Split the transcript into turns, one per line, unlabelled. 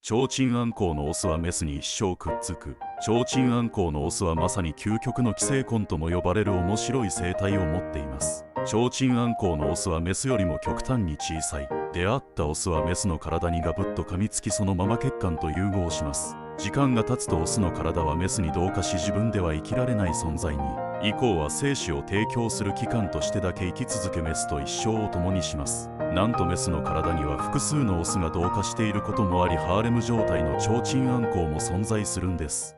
提灯アンコウのオスはメスに一生くっつく。提灯アンコウのオスはまさに究極の寄生根とも呼ばれる面白い生態を持っています。提灯アンコウのオスはメスよりも極端に小さい。出会ったオスはメスの体にガブッと噛みつき、そのまま血管と融合します。時間が経つとオスの体はメスに同化し、自分では生きられない存在に。以降は精子を提供する器官としてだけ生き続け、メスと一生を共にします。なんとメスの体には複数のオスが同化していることもあり、ハーレム状態の提灯アンコウも存在するんです。